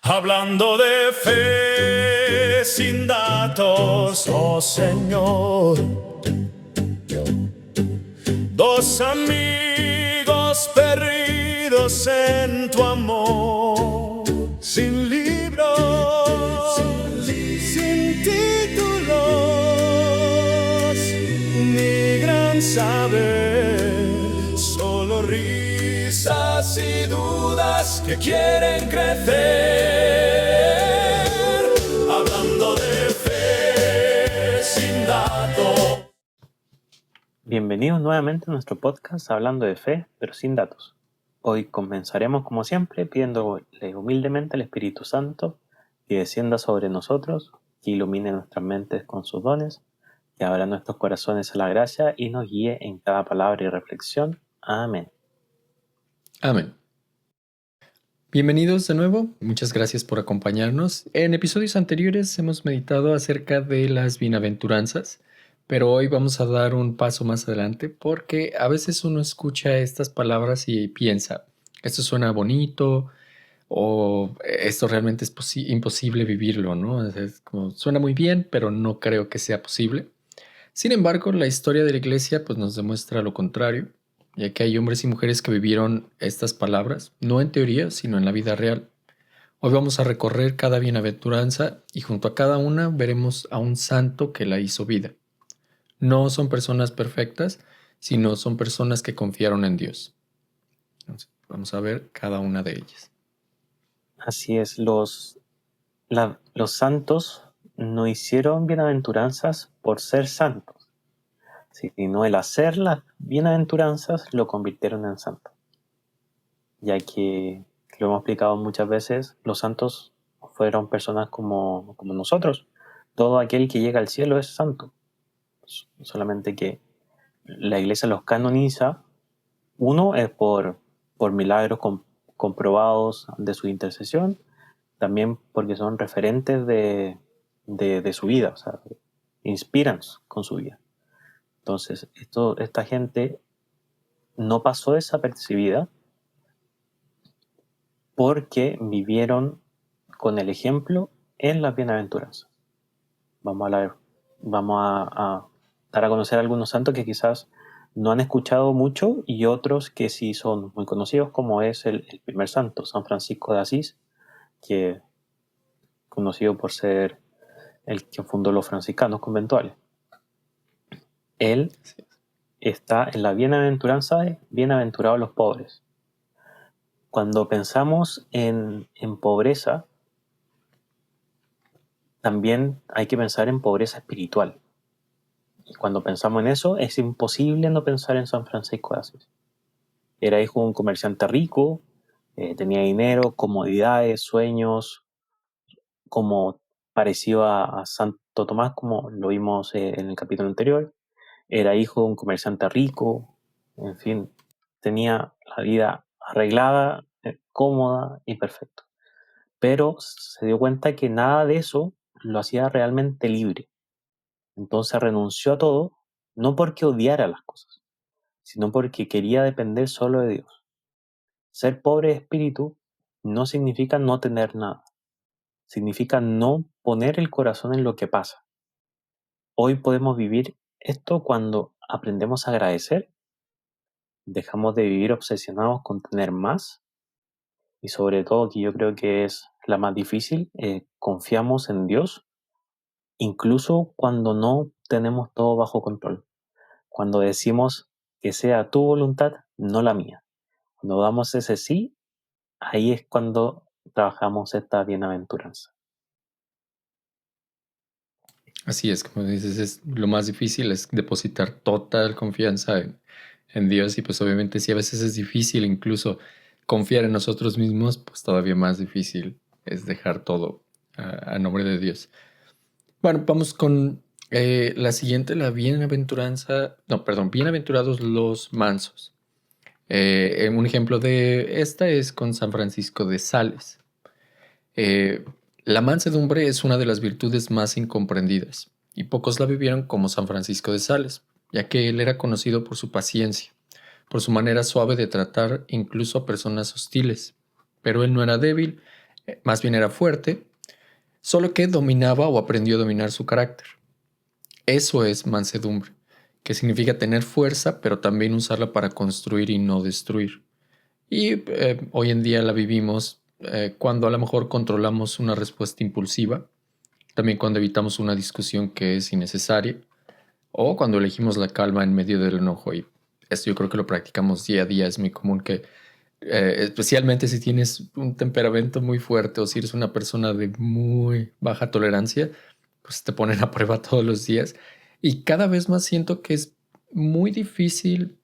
Hablando de fe sin datos, oh Señor. Dos amigos perdidos en tu amor, sin libros, sin títulos, ni gran saber, solo risas y dudas que quieren crecer. Hablando de fe sin datos. Bienvenidos nuevamente a nuestro podcast Hablando de Fe, pero sin datos. Hoy comenzaremos como siempre pidiéndole humildemente al Espíritu Santo que descienda sobre nosotros, que ilumine nuestras mentes con sus dones, que abra nuestros corazones a la gracia y nos guíe en cada palabra y reflexión. Amén. Amén. Bienvenidos de nuevo, muchas gracias por acompañarnos. En episodios anteriores hemos meditado acerca de las bienaventuranzas, pero hoy vamos a dar un paso más adelante porque a veces uno escucha estas palabras y piensa, esto suena bonito o esto realmente es imposible vivirlo, ¿no? Es como, suena muy bien, pero no creo que sea posible. Sin embargo, la historia de la iglesia pues, nos demuestra lo contrario, ya que hay hombres y mujeres que vivieron estas palabras, no en teoría, sino en la vida real. Hoy vamos a recorrer cada bienaventuranza y junto a cada una veremos a un santo que la hizo vida. No son personas perfectas, sino son personas que confiaron en Dios. Entonces, vamos a ver cada una de ellas. Así es, los santos no hicieron bienaventuranzas por ser santos, sino el hacer las bienaventuranzas lo convirtieron en santo. Ya que lo hemos explicado muchas veces, los santos fueron personas como nosotros. Todo aquel que llega al cielo es santo. Solamente que la iglesia los canoniza, uno es por milagros comprobados de su intercesión, también porque son referentes de su vida, o sea, inspiran con su vida. Entonces, esta gente no pasó desapercibida porque vivieron con el ejemplo en las bienaventuranzas. Vamos a dar a conocer algunos santos que quizás no han escuchado mucho y otros que sí son muy conocidos, como es el primer santo, San Francisco de Asís, que conocido por ser el que fundó los franciscanos conventuales. Él está en la bienaventuranza de bienaventurados los pobres. Cuando pensamos en pobreza, también hay que pensar en pobreza espiritual. Y cuando pensamos en eso, es imposible no pensar en San Francisco de Asís. Era hijo de un comerciante rico, tenía dinero, comodidades, sueños, como parecido a Santo Tomás, como lo vimos en el capítulo anterior. Era hijo de un comerciante rico, en fin, tenía la vida arreglada, cómoda y perfecta. Pero se dio cuenta que nada de eso lo hacía realmente libre. Entonces renunció a todo, no porque odiara las cosas, sino porque quería depender solo de Dios. Ser pobre de espíritu no significa no tener nada, significa no poner el corazón en lo que pasa. Hoy podemos vivir esto cuando aprendemos a agradecer, dejamos de vivir obsesionados con tener más y sobre todo, que yo creo que es la más difícil, confiamos en Dios incluso cuando no tenemos todo bajo control. Cuando decimos que sea tu voluntad, no la mía. Cuando damos ese sí, ahí es cuando trabajamos esta bienaventuranza. Así es, como dices, es lo más difícil es depositar total confianza en Dios y pues obviamente si a veces es difícil incluso confiar en nosotros mismos, pues todavía más difícil es dejar todo a nombre de Dios. Bueno, vamos con la siguiente, la bienaventuranza, no, perdón, bienaventurados los mansos. Un ejemplo de esta es con San Francisco de Sales. La mansedumbre es una de las virtudes más incomprendidas, y pocos la vivieron como San Francisco de Sales, ya que él era conocido por su paciencia, por su manera suave de tratar incluso a personas hostiles. Pero él no era débil, Más bien era fuerte, solo que dominaba o aprendió a dominar su carácter. Eso es mansedumbre, que significa tener fuerza, pero también usarla para construir y no destruir. Y hoy en día la vivimos cuando a lo mejor controlamos una respuesta impulsiva, también cuando evitamos una discusión que es innecesaria, o cuando elegimos la calma en medio del enojo. Y esto yo creo que lo practicamos día a día. Es muy común que, especialmente si tienes un temperamento muy fuerte o si eres una persona de muy baja tolerancia, pues te ponen a prueba todos los días. Y cada vez más siento que es muy difícil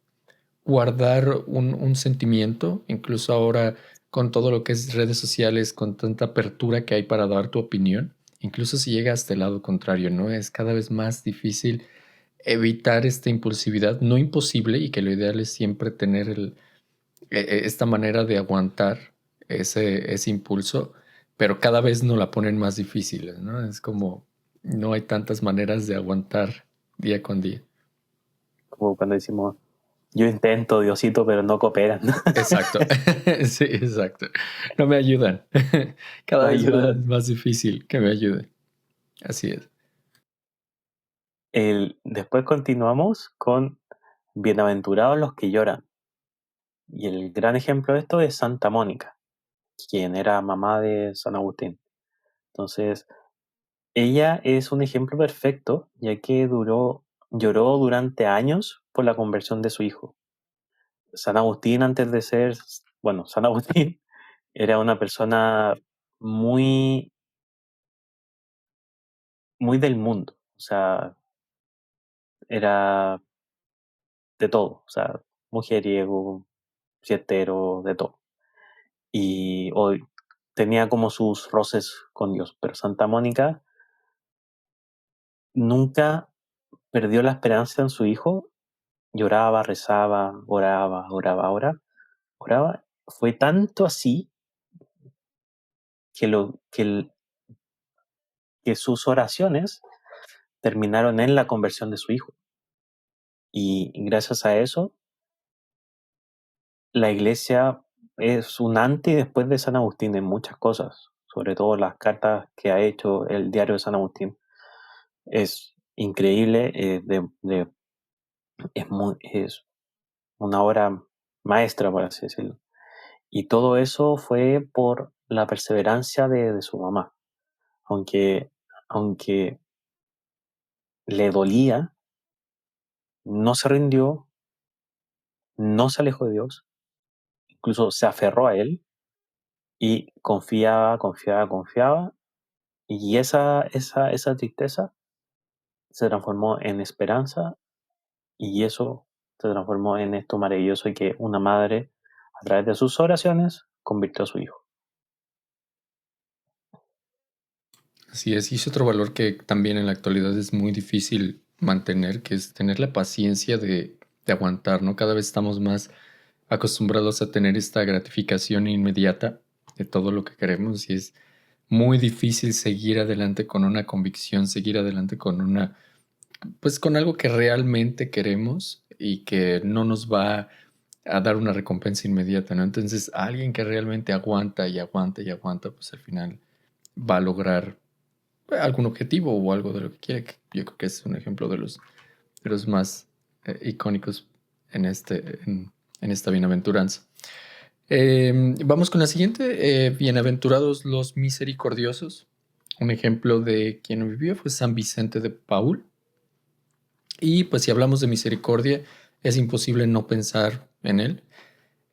guardar un sentimiento, incluso ahora con todo lo que es redes sociales, con tanta apertura que hay para dar tu opinión, incluso si llega hasta el lado contrario, ¿no? Es cada vez más difícil evitar esta impulsividad, no imposible, y que lo ideal es siempre tener esta manera de aguantar ese impulso, pero cada vez nos la ponen más difíciles, ¿no? Es como no hay tantas maneras de aguantar día con día. Como cuando decimos, yo intento, Diosito, pero no cooperan. Exacto, sí, exacto. No me ayudan. Cada No vez ayudan. más difícil que me ayuden. Así es. Después continuamos con bienaventurados los que lloran. Y el gran ejemplo de esto es Santa Mónica, quien era mamá de San Agustín. Entonces, ella es un ejemplo perfecto, ya que lloró durante años por la conversión de su hijo. San Agustín, antes de ser, bueno, San Agustín era una persona muy, muy del mundo. O sea, era de todo. O sea, mujeriego, fiestero, de todo. Y hoy tenía como sus roces con Dios. Pero Santa Mónica nunca perdió la esperanza en su hijo. Lloraba, rezaba, oraba. Fue tanto así que sus oraciones terminaron en la conversión de su hijo. Y gracias a eso, la iglesia es un antes y después de San Agustín en muchas cosas, sobre todo las cartas que ha hecho el diario de San Agustín. Es increíble, es una obra maestra, por así decirlo. Y todo eso fue por la perseverancia de su mamá. Aunque le dolía, no se rindió, no se alejó de Dios, incluso se aferró a Él y confiaba. Y esa tristeza se transformó en esperanza y eso se transformó en esto maravilloso y que una madre, a través de sus oraciones, convirtió a su hijo. Así es otro valor que también en la actualidad es muy difícil mantener, que es tener la paciencia de aguantar, ¿no? Cada vez estamos más acostumbrados a tener esta gratificación inmediata de todo lo que queremos y es muy difícil seguir adelante con una convicción, seguir adelante pues con algo que realmente queremos y que no nos va a dar una recompensa inmediata, ¿no? Entonces, alguien que realmente aguanta y aguanta y aguanta, pues al final va a lograr algún objetivo o algo de lo que quiere. Yo creo que es un ejemplo de los más icónicos en esta bienaventuranza. Vamos con la siguiente. Bienaventurados los misericordiosos. Un ejemplo de quien vivió fue San Vicente de Paul. Y pues si hablamos de misericordia, es imposible no pensar en él.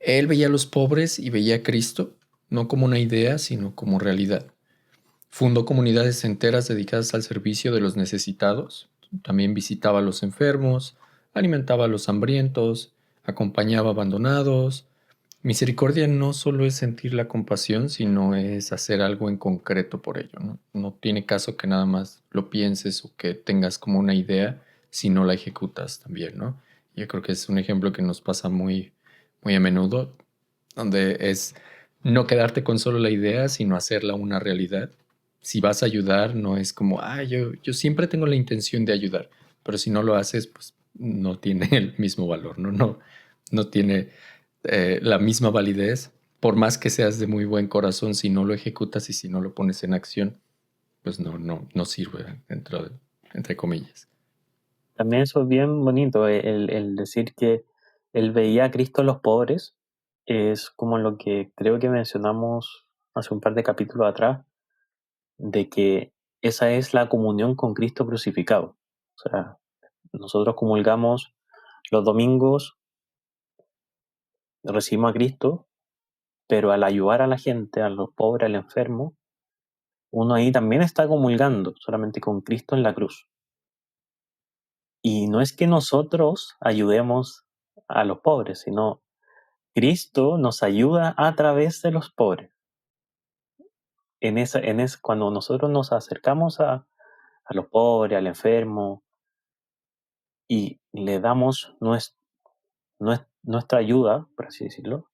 Él veía a los pobres y veía a Cristo, no como una idea, sino como realidad. Fundó comunidades enteras dedicadas al servicio de los necesitados. También visitaba a los enfermos, alimentaba a los hambrientos, acompañaba a abandonados. Misericordia no solo es sentir la compasión, sino es hacer algo en concreto por ello, ¿no? No tiene caso que nada más lo pienses o que tengas como una idea si no la ejecutas también, ¿no? Yo creo que es un ejemplo que nos pasa muy, muy a menudo, donde es no quedarte con solo la idea, sino hacerla una realidad. Si vas a ayudar, no es como, yo siempre tengo la intención de ayudar, pero si no lo haces, pues no tiene el mismo valor, no tiene la misma validez por más que seas de muy buen corazón, si no lo ejecutas y si no lo pones en acción, pues no sirve entre comillas. También eso es bien bonito, el decir que él veía a Cristo en los pobres, es como lo que creo que mencionamos hace un par de capítulos atrás, de que esa es la comunión con Cristo crucificado. O sea, nosotros comulgamos los domingos, recibimos a Cristo, pero al ayudar a la gente, a los pobres, al enfermo, uno ahí también está comulgando, solamente con Cristo en la cruz. Y no es que nosotros ayudemos a los pobres, sino Cristo nos ayuda a través de los pobres. Cuando nosotros nos acercamos a los pobres, al enfermo, y le damos nuestra ayuda, por así decirlo,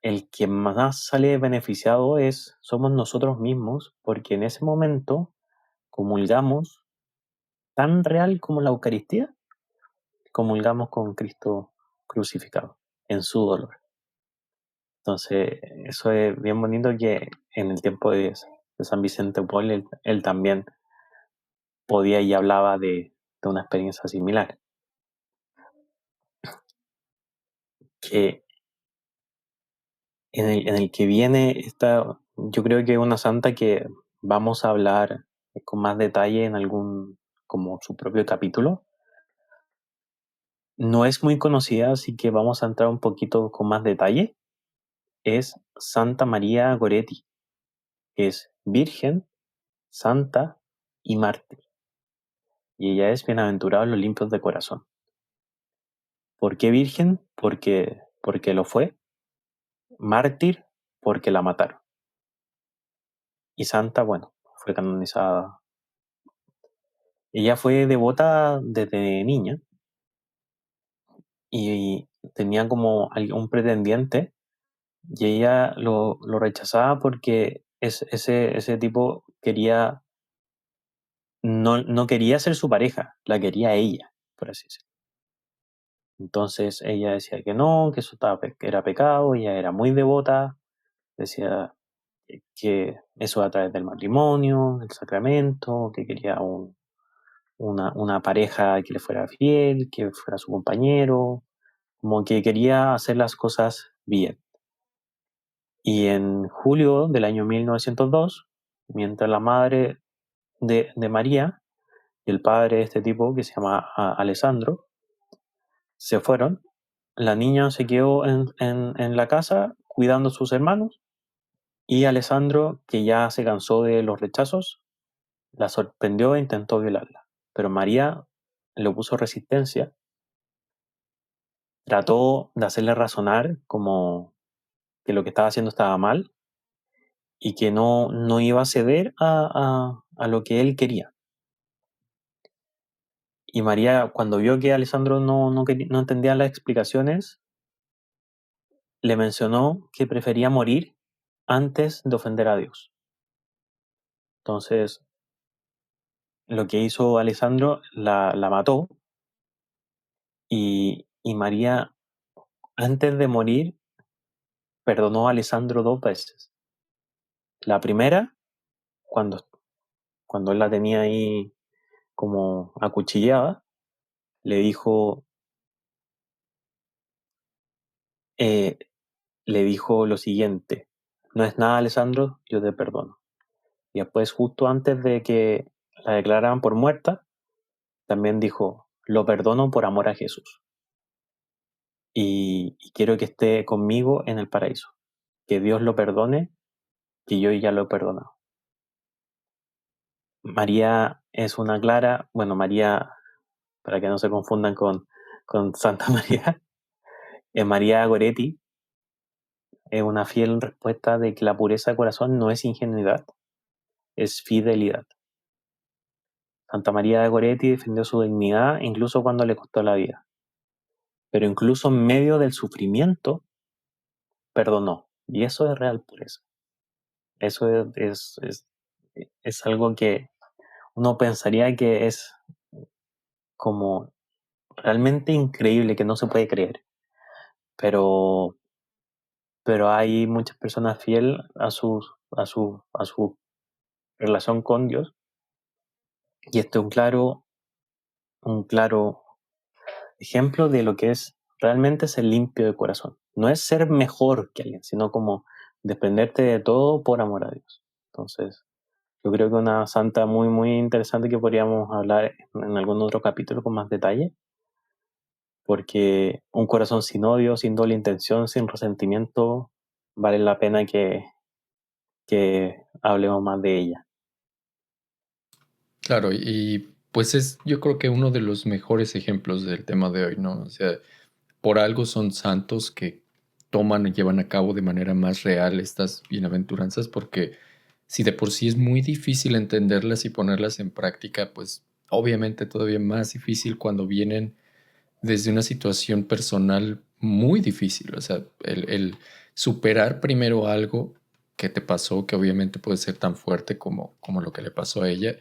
el que más sale beneficiado somos nosotros mismos, porque en ese momento comulgamos tan real como la Eucaristía, comulgamos con Cristo crucificado en su dolor. Entonces, eso es bien bonito, que en el tiempo de San Vicente de Paul, él también podía y hablaba de una experiencia similar. Que en el que viene yo creo que es una santa que vamos a hablar con más detalle en como su propio capítulo. No es muy conocida, así que vamos a entrar un poquito con más detalle. Es Santa María Goretti, que es virgen, santa y mártir. Y ella es bienaventurada los limpios de corazón. ¿Por qué virgen? Porque lo fue. Mártir, porque la mataron. Y santa, bueno, fue canonizada. Ella fue devota desde niña y tenía como un pretendiente, y ella lo rechazaba porque ese tipo no quería ser su pareja, la quería a ella, por así decirlo. Entonces ella decía que no, que eso que era pecado. Ella era muy devota, decía que eso a través del matrimonio, del sacramento, que quería una pareja que le fuera fiel, que fuera su compañero, como que quería hacer las cosas bien. Y en julio del año 1902, mientras la madre de María y el padre de este tipo, que se llama Alessandro, se fueron, la niña se quedó en la casa cuidando a sus hermanos, y Alessandro, que ya se cansó de los rechazos, la sorprendió e intentó violarla. Pero María le opuso resistencia, trató de hacerle razonar como que lo que estaba haciendo estaba mal y que no iba a ceder a lo que él quería. Y María, cuando vio que Alessandro no entendía las explicaciones, le mencionó que prefería morir antes de ofender a Dios. Entonces, lo que hizo Alessandro, la mató, y María, antes de morir, perdonó a Alessandro 2 veces. La primera, cuando él la tenía ahí como acuchillada, le dijo lo siguiente: no es nada, Alessandro, yo te perdono. Y después, justo antes de que la declararan por muerta, también dijo: lo perdono por amor a Jesús. Y quiero que esté conmigo en el paraíso. Que Dios lo perdone, que yo ya lo he perdonado. María es una clara, bueno, María, para que no se confundan con Santa María, María Goretti es una fiel respuesta de que la pureza de corazón no es ingenuidad, es fidelidad. Santa María de Goretti defendió su dignidad incluso cuando le costó la vida. Pero incluso en medio del sufrimiento, perdonó. Y eso es real pureza. Eso es algo que uno pensaría que es como realmente increíble, que no se puede creer. Pero pero hay muchas personas fieles a su relación con Dios, y este es un claro ejemplo de lo que es realmente ser limpio de corazón. No es ser mejor que alguien, sino como dependerte de todo por amor a Dios. Entonces, yo creo que una santa muy, muy interesante que podríamos hablar en algún otro capítulo con más detalle, porque un corazón sin odio, sin doble intención, sin resentimiento, vale la pena que hablemos más de ella. Claro, y pues es yo creo que uno de los mejores ejemplos del tema de hoy, ¿no? O sea, por algo son santos que toman y llevan a cabo de manera más real estas bienaventuranzas, porque si de por sí es muy difícil entenderlas y ponerlas en práctica, pues obviamente todavía más difícil cuando vienen desde una situación personal muy difícil. O sea, el superar primero algo que te pasó, que obviamente puede ser tan fuerte como lo que le pasó a ella,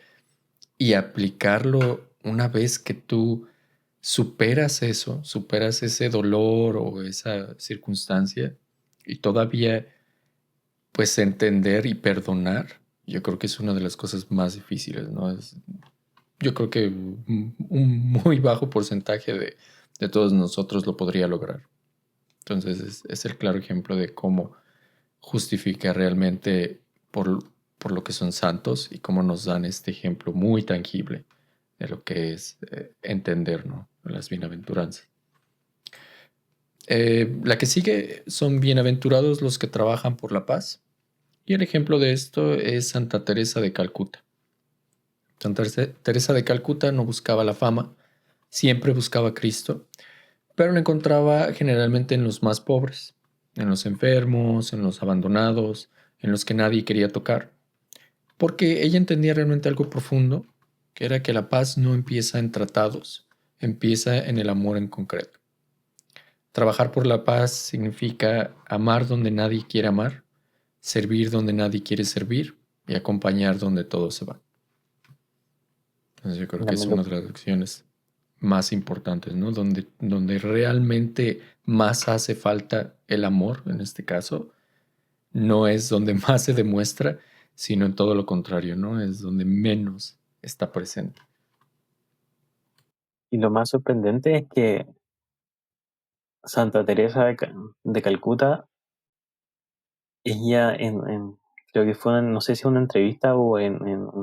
y aplicarlo una vez que tú superas eso, superas ese dolor o esa circunstancia y todavía pues entender y perdonar, yo creo que es una de las cosas más difíciles, ¿no? Yo creo que un muy bajo porcentaje de todos nosotros lo podría lograr. Entonces es el claro ejemplo de cómo justifica realmente por lo que son santos y cómo nos dan este ejemplo muy tangible de lo que es entender, ¿no? Las bienaventuranzas. La que sigue son bienaventurados los que trabajan por la paz. Y el ejemplo de esto es Santa Teresa de Calcuta. Santa Teresa de Calcuta no buscaba la fama, siempre buscaba a Cristo, pero lo encontraba generalmente en los más pobres, en los enfermos, en los abandonados, en los que nadie quería tocar, porque ella entendía realmente algo profundo, que era que la paz no empieza en tratados, empieza en el amor en concreto. Trabajar por la paz significa amar donde nadie quiere amar, servir donde nadie quiere servir y acompañar donde todos se van. Entonces yo creo que es una de las acciones más importantes, ¿no? Donde realmente más hace falta el amor, en este caso, no es donde más se demuestra, sino en todo lo contrario, ¿no? Es donde menos está presente. Y lo más sorprendente es que Santa Teresa de Calcuta, ella creo que fue, no sé si una entrevista o en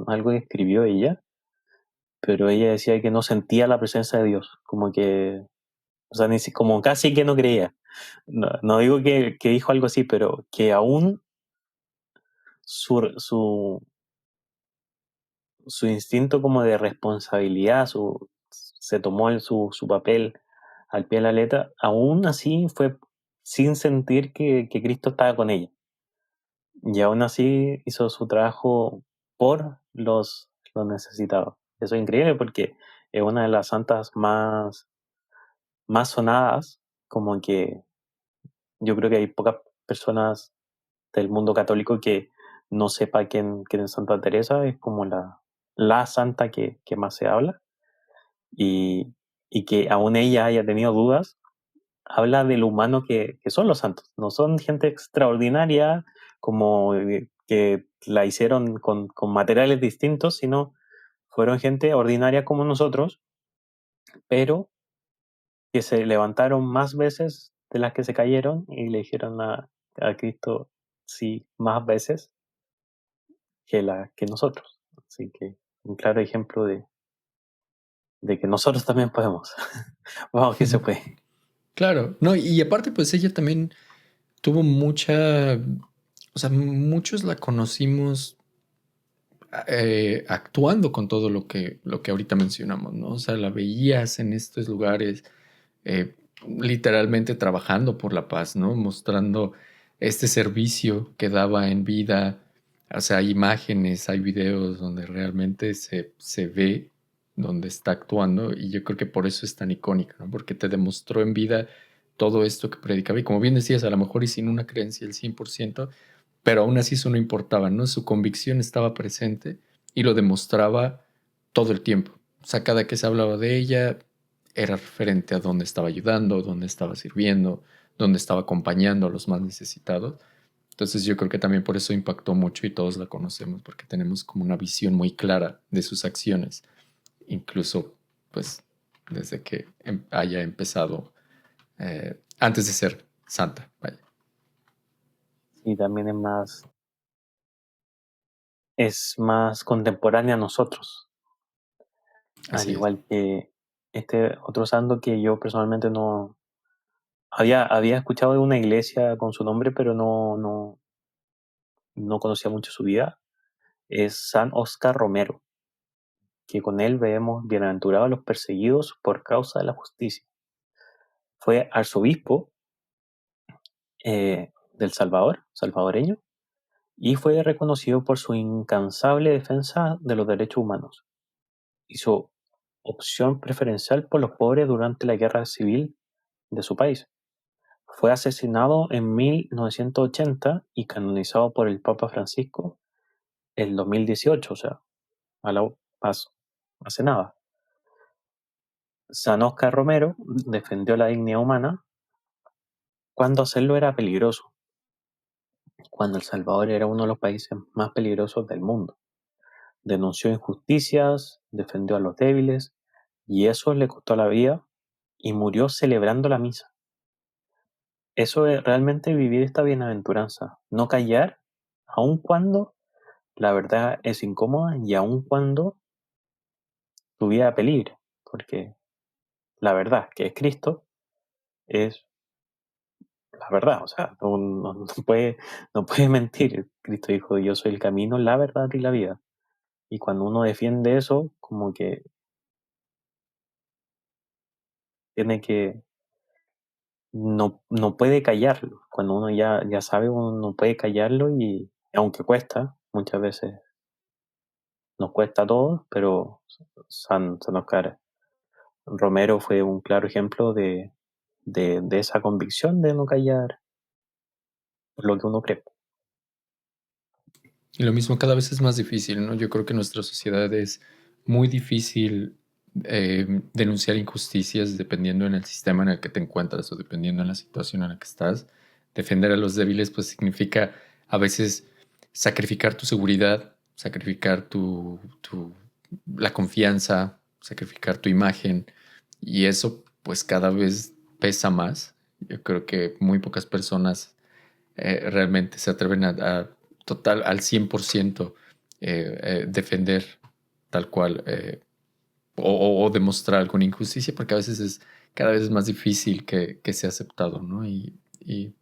algo que escribió ella, pero ella decía que no sentía la presencia de Dios, como que, o sea, como casi que no creía. No digo que dijo algo así, pero que aún su instinto como de responsabilidad, se tomó su papel al pie de la letra, aún así fue sin sentir que Cristo estaba con ella. Y aún así hizo su trabajo por los necesitados. Eso es increíble porque es una de las santas más sonadas, como que yo creo que hay pocas personas del mundo católico que no sepa quién es Santa Teresa, es como la santa que más se habla, y que aún ella haya tenido dudas, habla de lo humano que son los santos. No son gente extraordinaria como que la hicieron con materiales distintos, sino fueron gente ordinaria como nosotros, pero que se levantaron más veces de las que se cayeron y le dijeron a Cristo sí más veces que nosotros. Así que un claro ejemplo de que nosotros también podemos. Vamos, que se puede. Claro, no, y aparte pues ella también tuvo mucha, o sea, muchos la conocimos actuando con todo lo que ahorita mencionamos, ¿no? O sea, la veías en estos lugares, eh, literalmente trabajando por la paz, ¿no? Mostrando este servicio que daba en vida. O sea, hay imágenes, hay videos donde realmente se ve donde está actuando y yo creo que por eso es tan icónica, ¿no? Porque te demostró en vida todo esto que predicaba y como bien decías, a lo mejor y sin una creencia al 100%, pero aún así eso no importaba, ¿no? Su convicción estaba presente y lo demostraba todo el tiempo. O sea, cada que se hablaba de ella era referente a dónde estaba ayudando, dónde estaba sirviendo, donde estaba acompañando a los más necesitados. Entonces yo creo que también por eso impactó mucho y todos la conocemos, porque tenemos como una visión muy clara de sus acciones, incluso pues desde que haya empezado, antes de ser santa. Vaya. Y también es más contemporánea a nosotros, al Así es. igual que este otro santo que yo personalmente no había escuchado de una iglesia con su nombre, pero no conocía mucho su vida, es San Oscar Romero, que con él vemos bienaventurados los perseguidos por causa de la justicia. Fue arzobispo del Salvador, salvadoreño, y fue reconocido por su incansable defensa de los derechos humanos y su opción preferencial por los pobres durante la guerra civil de su país. Fue asesinado en 1980 y canonizado por el Papa Francisco en 2018, o sea, a la paso, hace nada. San Oscar Romero defendió la dignidad humana cuando hacerlo era peligroso, cuando El Salvador era uno de los países más peligrosos del mundo. Denunció injusticias, defendió a los débiles, y eso le costó la vida y murió celebrando la misa. Eso es realmente vivir esta bienaventuranza, no callar, aun cuando la verdad es incómoda y aun cuando tu vida peligra, porque la verdad que es Cristo es la verdad, o sea, no puede mentir. Cristo dijo, yo soy el camino, la verdad y la vida. Y cuando uno defiende eso, como que tiene que, no puede callarlo. Cuando uno ya sabe, uno no puede callarlo y aunque cuesta, muchas veces nos cuesta a todos, pero San Oscar Romero fue un claro ejemplo de esa convicción de no callar lo que uno cree. Y lo mismo cada vez es más difícil, ¿no? Yo creo que en nuestra sociedad es muy difícil denunciar injusticias dependiendo en el sistema en el que te encuentras o dependiendo en la situación en la que estás. Defender a los débiles pues significa a veces sacrificar tu seguridad, sacrificar la confianza, sacrificar tu imagen y eso pues cada vez pesa más. Yo creo que muy pocas personas realmente se atreven a total, al 100% defender tal cual o demostrar alguna injusticia, porque a veces es cada vez es más difícil que sea aceptado, ¿no? Y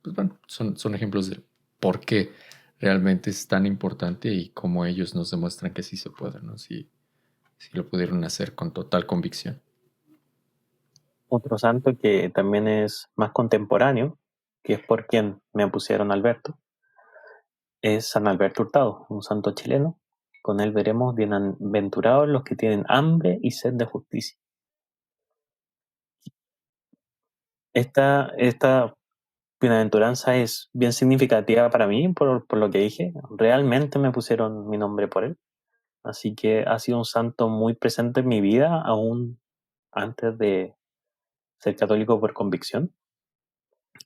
pues bueno, son ejemplos de por qué realmente es tan importante y cómo ellos nos demuestran que sí se puede, ¿no? Si lo pudieron hacer con total convicción. Otro santo que también es más contemporáneo, que es por quien me pusieron Alberto, es San Alberto Hurtado, un santo chileno. Con él veremos bienaventurados los que tienen hambre y sed de justicia. Esta bienaventuranza es bien significativa para mí por lo que dije. Realmente me pusieron mi nombre por él. Así que ha sido un santo muy presente en mi vida, aún antes de ser católico por convicción.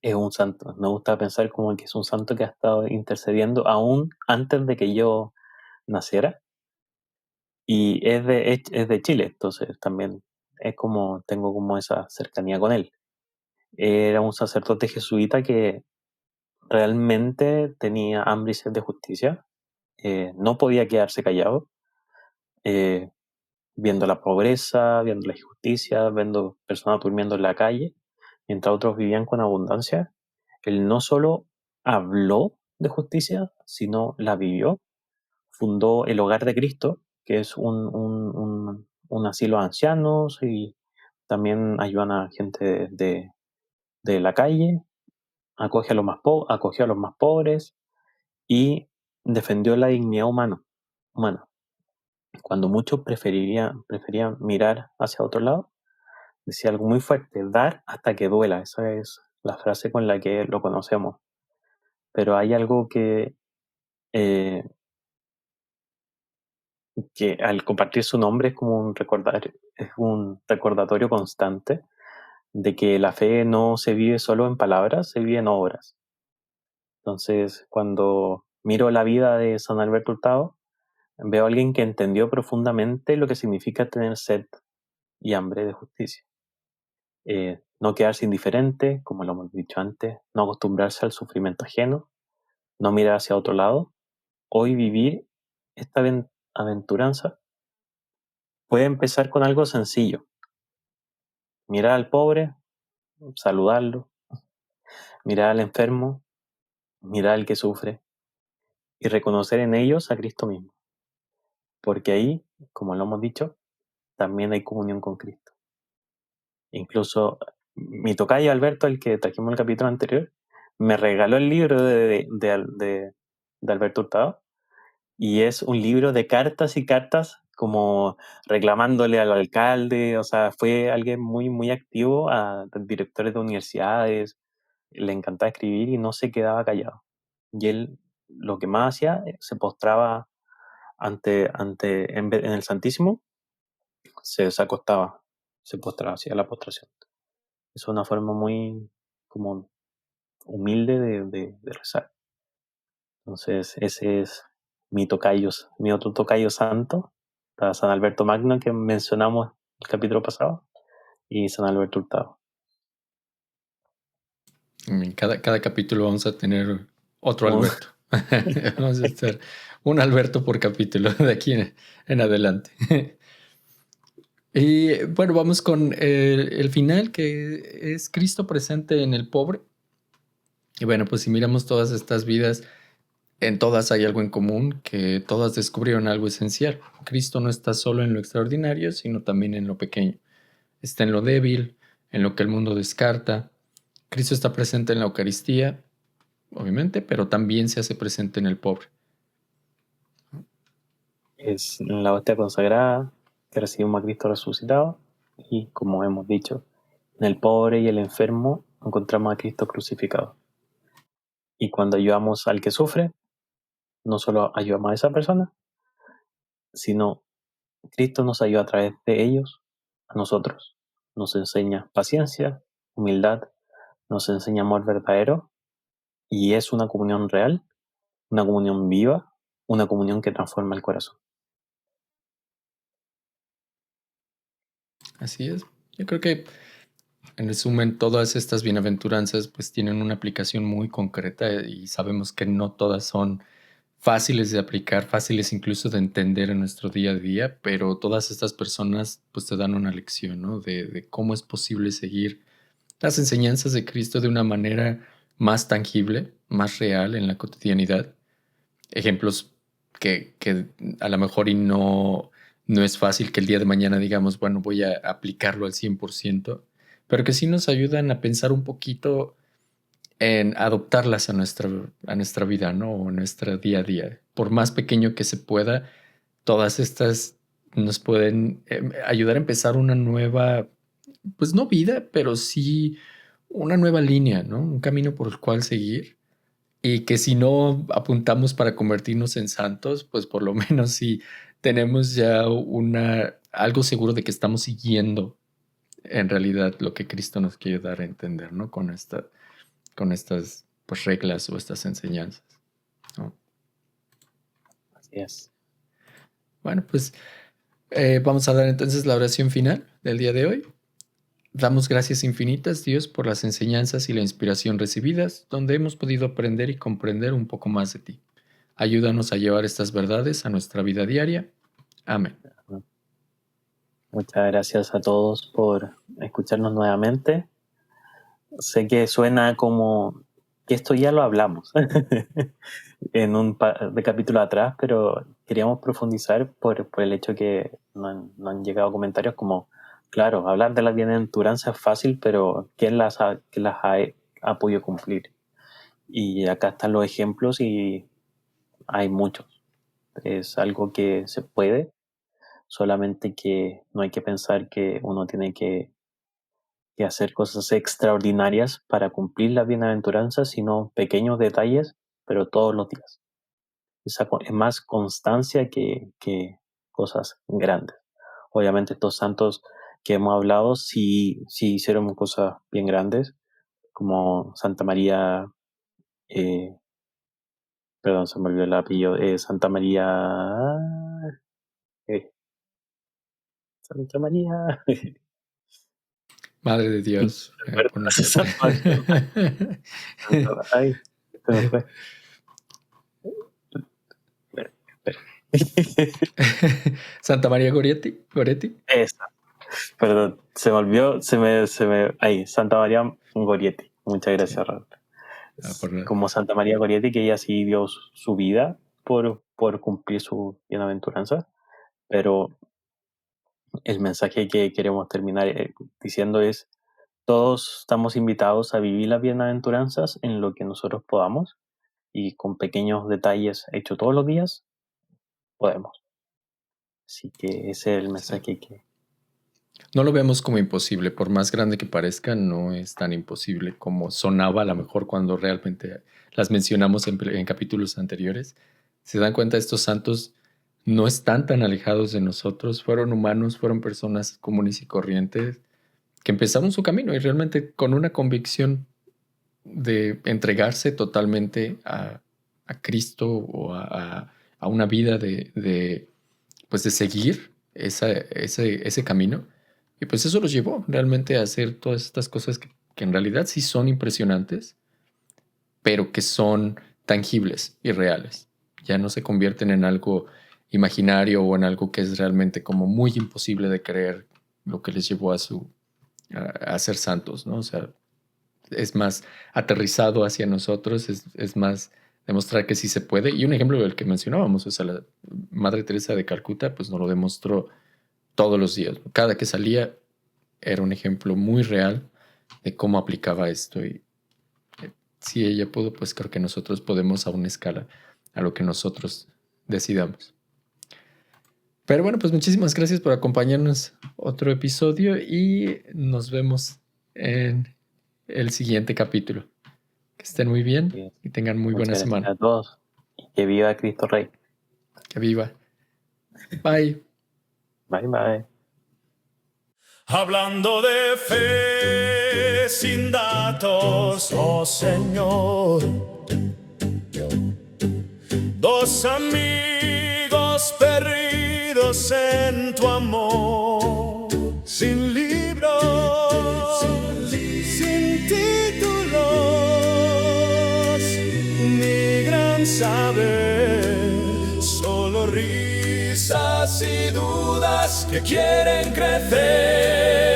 Es un santo. Me gusta pensar como que es un santo que ha estado intercediendo aún antes de que yo naciera. Y es de Chile, entonces también es como, tengo como esa cercanía con él. Era un sacerdote jesuita que realmente tenía hambre y sed de justicia. No podía quedarse callado, eh, viendo la pobreza, viendo la injusticia, viendo personas durmiendo en la calle, mientras otros vivían con abundancia. Él no solo habló de justicia, sino la vivió. Fundó el Hogar de Cristo, que es un asilo a ancianos y también ayudan a gente de la calle, acogió a los más pobres y defendió la dignidad humana. Cuando muchos preferían mirar hacia otro lado, decía algo muy fuerte, dar hasta que duela. Esa es la frase con la que lo conocemos. Pero hay algo eh, que al compartir su nombre es un recordatorio constante de que la fe no se vive solo en palabras, se vive en obras. Entonces, cuando miro la vida de San Alberto Hurtado, veo a alguien que entendió profundamente lo que significa tener sed y hambre de justicia. No quedarse indiferente, como lo hemos dicho antes, no acostumbrarse al sufrimiento ajeno, no mirar hacia otro lado. Hoy vivir esta aventuranza puede empezar con algo sencillo. Mirar al pobre, saludarlo, mirar al enfermo, mirar al que sufre y reconocer en ellos a Cristo mismo. Porque ahí, como lo hemos dicho, también hay comunión con Cristo. Incluso mi tocayo Alberto, el que trajimos en el capítulo anterior, me regaló el libro de Alberto Hurtado, y es un libro de cartas y cartas como reclamándole al alcalde. O sea, fue alguien muy, muy activo a directores de universidades, le encantaba escribir y no se quedaba callado. Y él lo que más hacía, se postraba en el Santísimo, se acostaba, se postraba, hacía la postración. Es una forma muy como humilde de rezar. Entonces, ese es mi otro tocayo santo, está San Alberto Magno, que mencionamos el capítulo pasado, y San Alberto Hurtado. En cada capítulo vamos a tener otro Un- Alberto. Vamos a estar un Alberto por capítulo de aquí en adelante. Y bueno, vamos con el final, que es Cristo presente en el pobre. Y bueno, pues si miramos todas estas vidas, en todas hay algo en común, que todas descubrieron algo esencial. Cristo no está solo en lo extraordinario, sino también en lo pequeño. Está en lo débil, en lo que el mundo descarta. Cristo está presente en la Eucaristía, obviamente, pero también se hace presente en el pobre. Es la hostia consagrada que recibimos a Cristo resucitado, y como hemos dicho, en el pobre y el enfermo encontramos a Cristo crucificado. Y cuando ayudamos al que sufre, no solo ayudamos a esa persona, sino Cristo nos ayuda a través de ellos a nosotros. Nos enseña paciencia, humildad, nos enseña amor verdadero, y es una comunión real, una comunión viva, una comunión que transforma el corazón. Así es. Yo creo que, en resumen, todas estas bienaventuranzas pues tienen una aplicación muy concreta y sabemos que no todas son fáciles de aplicar, fáciles incluso de entender en nuestro día a día, pero todas estas personas pues te dan una lección, ¿no? De cómo es posible seguir las enseñanzas de Cristo de una manera más tangible, más real en la cotidianidad. Ejemplos que a lo mejor y no es fácil que el día de mañana digamos, bueno, voy a aplicarlo al 100%, pero que sí nos ayudan a pensar un poquito en adoptarlas a nuestra vida, ¿no? O a nuestro día a día. Por más pequeño que se pueda, todas estas nos pueden ayudar a empezar una nueva, pues no vida, pero sí una nueva línea, ¿no? Un camino por el cual seguir. Y que si no apuntamos para convertirnos en santos, pues por lo menos si tenemos ya algo seguro de que estamos siguiendo en realidad lo que Cristo nos quiere dar a entender, ¿no? Con estas pues, reglas o estas enseñanzas, ¿no? Así es. Bueno, pues vamos a dar entonces la oración final del día de hoy. Damos gracias infinitas, Dios, por las enseñanzas y la inspiración recibidas, donde hemos podido aprender y comprender un poco más de ti. Ayúdanos a llevar estas verdades a nuestra vida diaria. Amén. Muchas gracias a todos por escucharnos nuevamente. Sé que suena como que esto ya lo hablamos en un de capítulo atrás, pero queríamos profundizar por el hecho que no han llegado comentarios como, claro, hablar de la bienaventuranza es fácil, pero ¿quién las ha podido cumplir? Y acá están los ejemplos y hay muchos. Es algo que se puede, solamente que no hay que pensar que uno tiene que hacer cosas extraordinarias para cumplir la bienaventuranza, sino pequeños detalles, pero todos los días. Es más constancia que cosas grandes. Obviamente estos santos que hemos hablado sí hicieron cosas bien grandes, como Santa María, perdón, se me olvidó el apellido, Santa María, Santa María, Madre de Dios. Por nuestra- Santa María, ay, se me fue. Santa María Goretti. Esa, perdón, se me olvidó, ahí, Santa María Gorietti, muchas gracias, Raúl. Por- Como Santa María Gorietti, que ella sí dio su vida por cumplir su bienaventuranza, pero el mensaje que queremos terminar diciendo es: todos estamos invitados a vivir las bienaventuranzas en lo que nosotros podamos, y con pequeños detalles hechos todos los días podemos. Así que ese es el mensaje que... No lo vemos como imposible, por más grande que parezca, no es tan imposible como sonaba a lo mejor cuando realmente las mencionamos en capítulos anteriores. Se dan cuenta, estos santos no están tan alejados de nosotros, fueron humanos, fueron personas comunes y corrientes que empezaron su camino y realmente con una convicción de entregarse totalmente a Cristo o a una vida pues de seguir ese camino. Y pues eso los llevó realmente a hacer todas estas cosas que en realidad sí son impresionantes, pero que son tangibles y reales. Ya no se convierten en algo imaginario o en algo que es realmente como muy imposible de creer, lo que les llevó a ser santos, ¿no? O sea, es más aterrizado hacia nosotros, es más demostrar que sí se puede. Y un ejemplo del que mencionábamos, o sea, la Madre Teresa de Calcuta, pues nos lo demostró todos los días. Cada que salía era un ejemplo muy real de cómo aplicaba esto. Y si ella pudo, pues creo que nosotros podemos a una escala a lo que nosotros decidamos. Pero bueno, pues muchísimas gracias por acompañarnos otro episodio y nos vemos en el siguiente capítulo. Que estén muy bien y tengan muy buena Muchas gracias semana. a todos, y que viva Cristo Rey. Que viva. Bye. Bye, bye. Hablando de fe sin datos, oh Señor. Dos amigos perdidos en tu amor, sin libros, sin títulos, ni gran saber, solo risas y dudas que quieren crecer.